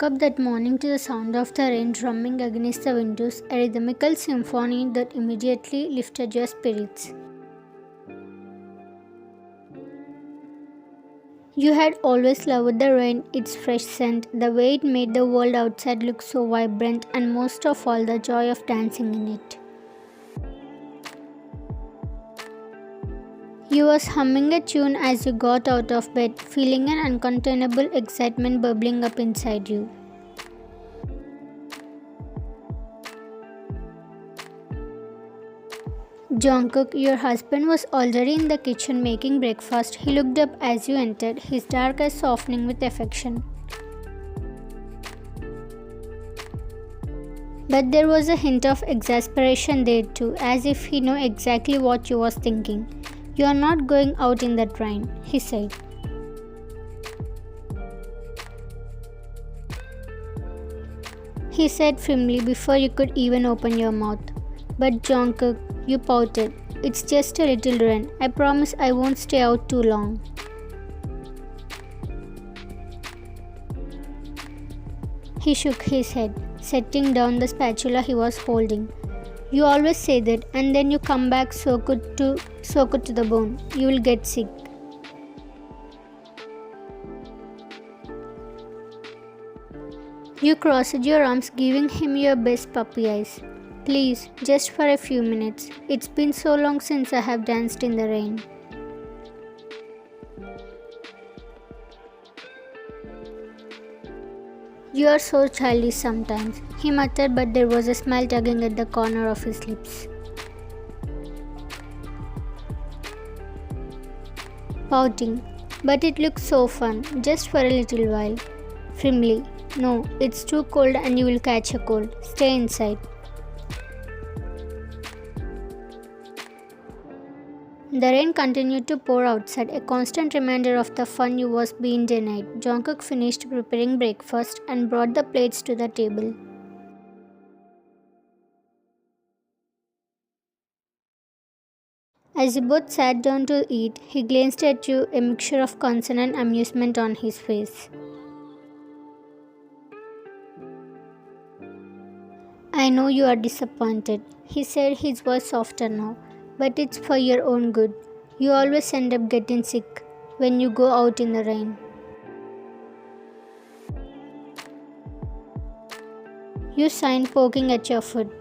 up that morning to the sound of the rain drumming against the windows, a rhythmical symphony that immediately lifted your spirits. You had always loved the rain, its fresh scent, the way it made the world outside look so vibrant, and most of all, the joy of dancing in it. You was humming a tune as you got out of bed, feeling an uncontainable excitement bubbling up inside you. Jungkook, your husband, was already in the kitchen making breakfast. He looked up as you entered, his dark eyes softening with affection. But there was a hint of exasperation there too, as if he knew exactly what you was thinking. "You are not going out in that rain," he said. He said firmly before you could even open your mouth. "But Jungkook," you pouted, "it's just a little rain. I promise I won't stay out too long." He shook his head, setting down the spatula he was holding. "You always say that, and then you come back soaked to the bone. You will get sick." You crossed your arms, giving him your best puppy eyes. "Please, just for a few minutes. It's been so long since I have danced in the rain." "You are so childish sometimes," he muttered, but there was a smile tugging at the corner of his lips. Pouting, "But it looks so fun, just for a little while." Firmly, "No, it's too cold and you will catch a cold. Stay inside." The rain continued to pour outside, a constant reminder of the fun you was being denied. Jungkook finished preparing breakfast and brought the plates to the table. As you both sat down to eat, he glanced at you, a mixture of concern and amusement on his face. "I know you are disappointed," he said, his voice softer now. "But it's for your own good. You always end up getting sick when you go out in the rain." You sighed, poking at your foot.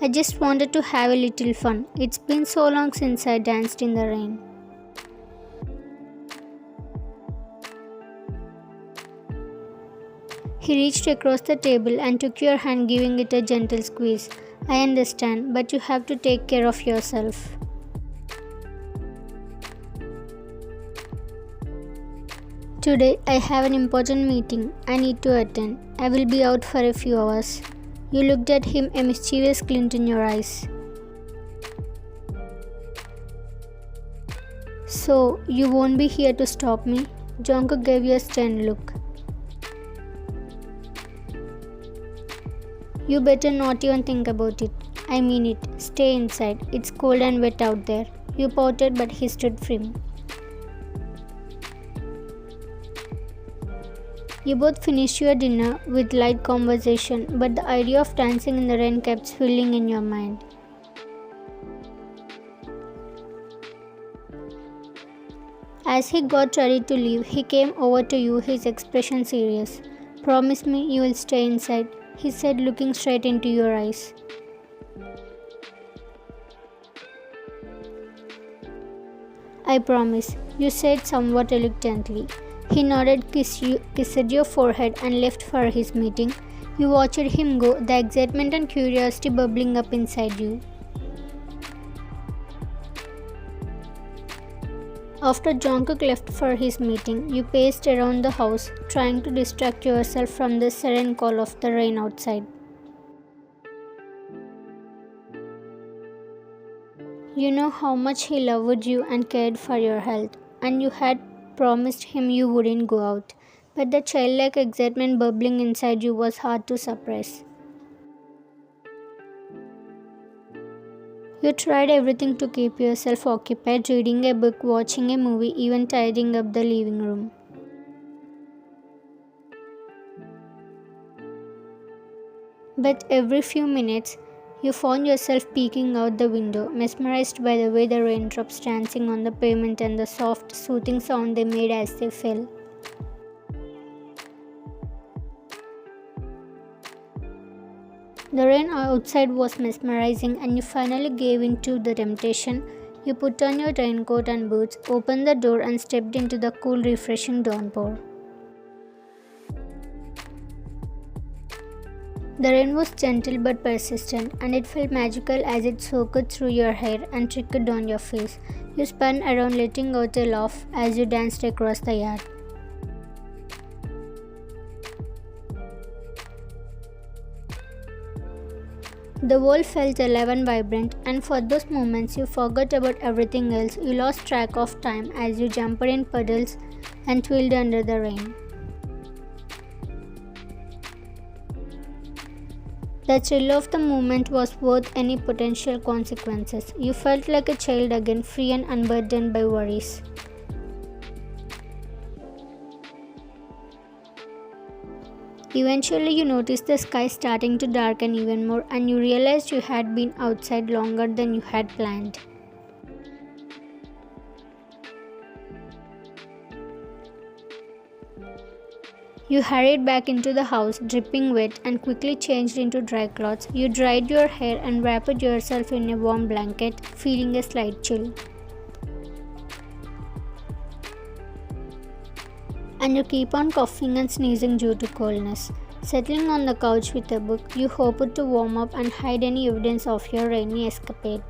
"I just wanted to have a little fun. It's been so long since I danced in the rain." He reached across the table and took your hand, giving it a gentle squeeze. "I understand, but you have to take care of yourself." "Today I have an important meeting I need to attend. I will be out for a few hours." You looked at him, a mischievous glint in your eyes. "So, you won't be here to stop me?" Jungkook gave you a stern look. "You better not even think about it. I mean it. Stay inside. It's cold and wet out there." You pouted, but he stood firm. You both finished your dinner with light conversation, but the idea of dancing in the rain kept swirling in your mind. As he got ready to leave, he came over to you, his expression serious. "Promise me you will stay inside," he said, looking straight into your eyes. "I promise," you said somewhat reluctantly. He nodded, kissed your forehead, and left for his meeting. You watched him go, the excitement and curiosity bubbling up inside you. After Jungkook left for his meeting, you paced around the house, trying to distract yourself from the serene call of the rain outside. You know how much he loved you and cared for your health, and you had promised him you wouldn't go out, but the childlike excitement bubbling inside you was hard to suppress. You tried everything to keep yourself occupied, reading a book, watching a movie, even tidying up the living room. But every few minutes, you found yourself peeking out the window, mesmerized by the way the raindrops dancing on the pavement and the soft, soothing sound they made as they fell. The rain outside was mesmerizing, and you finally gave in to the temptation. You put on your raincoat and boots, opened the door, and stepped into the cool, refreshing downpour. The rain was gentle but persistent, and it felt magical as it soaked through your hair and trickled down your face. You spun around, letting out a laugh as you danced across the yard. The world felt alive and vibrant, and for those moments you forgot about everything else. You lost track of time as you jumped in puddles and twirled under the rain. The thrill of the moment was worth any potential consequences. You felt like a child again, free and unburdened by worries. Eventually, you noticed the sky starting to darken even more, and you realized you had been outside longer than you had planned. You hurried back into the house, dripping wet, and quickly changed into dry clothes. You dried your hair and wrapped yourself in a warm blanket, feeling a slight chill. And you keep on coughing and sneezing due to coldness. Settling on the couch with a book, you hoped to warm up and hide any evidence of your rainy escapade.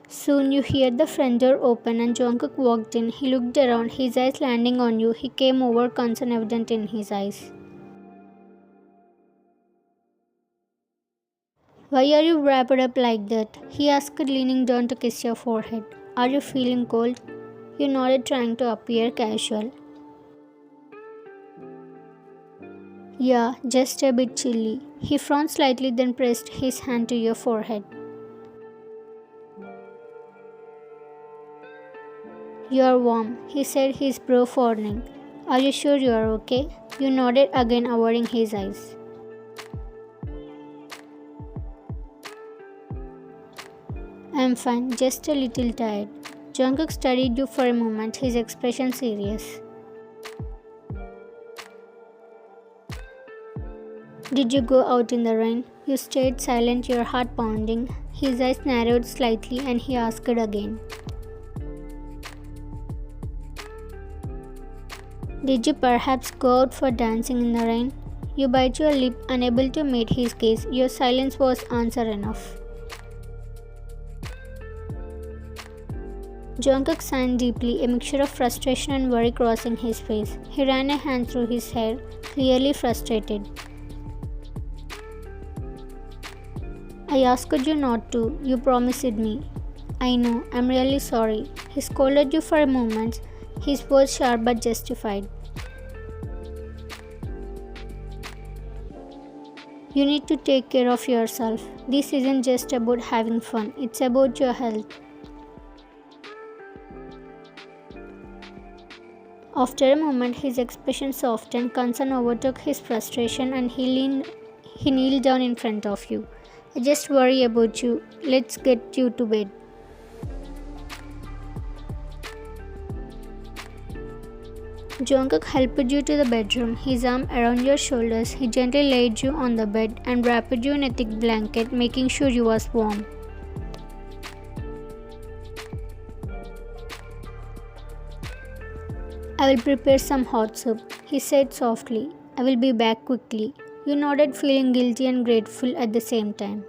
Soon you heard the front door open and Jungkook walked in. He looked around, his eyes landing on you. He came over, concern evident in his eyes. "Why are you wrapped up like that?" he asked, leaning down to kiss your forehead. "Are you feeling cold?" You nodded, trying to appear casual. "Yeah, just a bit chilly." He frowned slightly, then pressed his hand to your forehead. "You're warm," he said, his brow frowning. "Are you sure you are okay?" You nodded again, avoiding his eyes. "I'm fine, just a little tired." Jungkook studied you for a moment, his expression serious. "Did you go out in the rain?" You stayed silent, your heart pounding. His eyes narrowed slightly and he asked again. "Did you perhaps go out for dancing in the rain?" You bite your lip, unable to meet his gaze. Your silence was answer enough. Jungkook sighed deeply, a mixture of frustration and worry crossing his face. He ran a hand through his hair, clearly frustrated. "I asked you not to. You promised me." "I know. I'm really sorry." He scolded you for a moment, his words sharp but justified. "You need to take care of yourself. This isn't just about having fun, it's about your health." After a moment, his expression softened, concern overtook his frustration, and he kneeled down in front of you. "I just worry about you. Let's get you to bed." Jungkook helped you to the bedroom, his arm around your shoulders. He gently laid you on the bed and wrapped you in a thick blanket, making sure you was warm. "I will prepare some hot soup," he said softly. "I will be back quickly." You nodded, feeling guilty and grateful at the same time.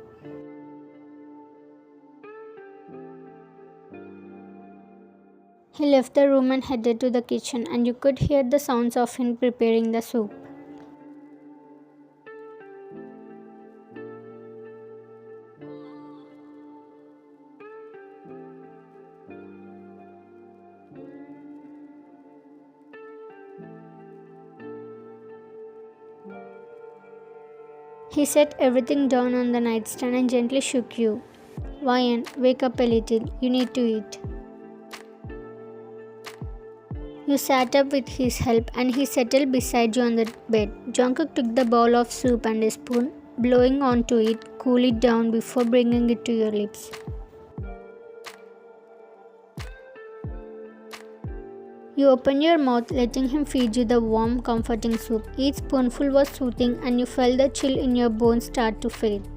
He left the room and headed to the kitchen, and you could hear the sounds of him preparing the soup. He set everything down on the nightstand and gently shook you. "Vian, wake up a little. You need to eat." You You sat up with his help and he settled beside you on the bed. Jungkook took the bowl of soup and a spoon, blowing onto it, cool it down before bringing it to your lips. You opened your mouth, letting him feed you the warm, comforting soup. Each spoonful was soothing and you felt the chill in your bones start to fade.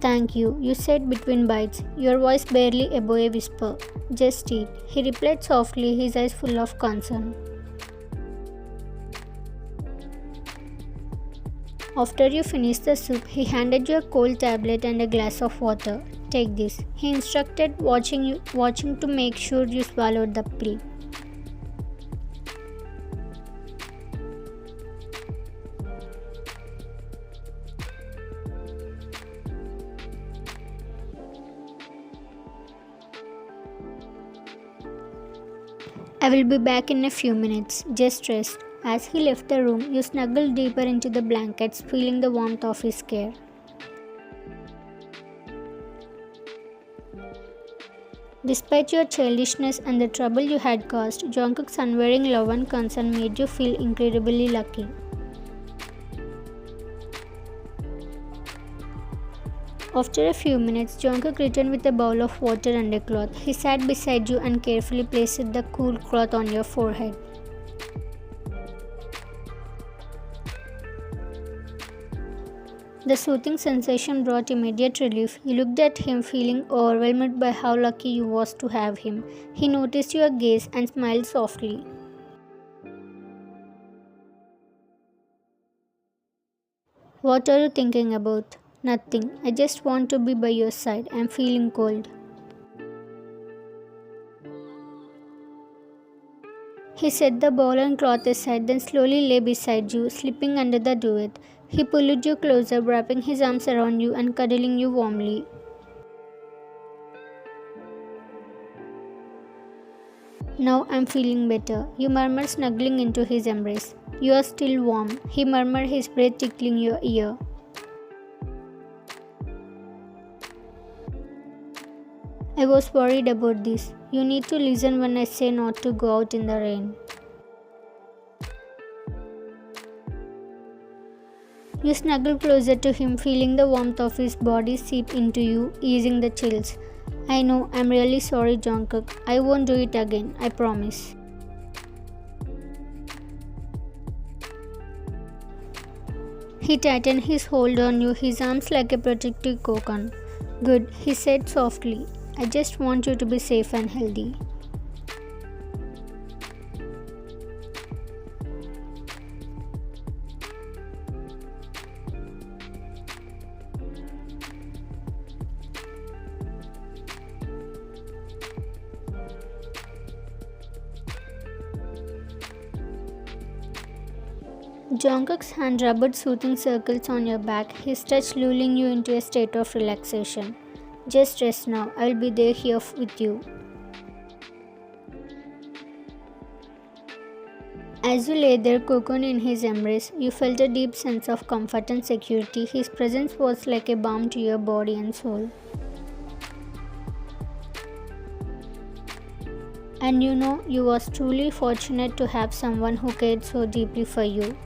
Thank you, you said between bites, your voice barely above a whisper. Just eat, he replied softly, his eyes full of concern. After you finished the soup, he handed you a cold tablet and a glass of water. Take this, he instructed, watching to make sure you swallowed the pill. I will be back in a few minutes. Just rest. As he left the room, you snuggled deeper into the blankets, feeling the warmth of his care. Despite your childishness and the trouble you had caused, Jungkook's unwavering love and concern made you feel incredibly lucky. After a few minutes, Jungkook returned with a bowl of water and a cloth. He sat beside you and carefully placed the cool cloth on your forehead. The soothing sensation brought immediate relief. You looked at him, feeling overwhelmed by how lucky you was to have him. He noticed your gaze and smiled softly. What are you thinking about? Nothing. I just want to be by your side. I'm feeling cold. He set the bowl and cloth aside, then slowly lay beside you, slipping under the duvet. He pulled you closer, wrapping his arms around you and cuddling you warmly. Now I'm feeling better, you murmured, snuggling into his embrace. You are still warm, he murmured, his breath tickling your ear. I was worried about this. You need to listen when I say not to go out in the rain. You snuggled closer to him, feeling the warmth of his body seep into you, easing the chills. I know, I'm really sorry, Jungkook. I won't do it again, I promise. He tightened his hold on you, his arms like a protective cocoon. Good, he said softly. I just want you to be safe and healthy. Jungkook's hand rubbed soothing circles on your back, his touch lulling you into a state of relaxation. Just rest now, I'll be there here with you. As you lay there cocooned in his embrace, you felt a deep sense of comfort and security. His presence was like a balm to your body and soul. And you know, you was truly fortunate to have someone who cared so deeply for you.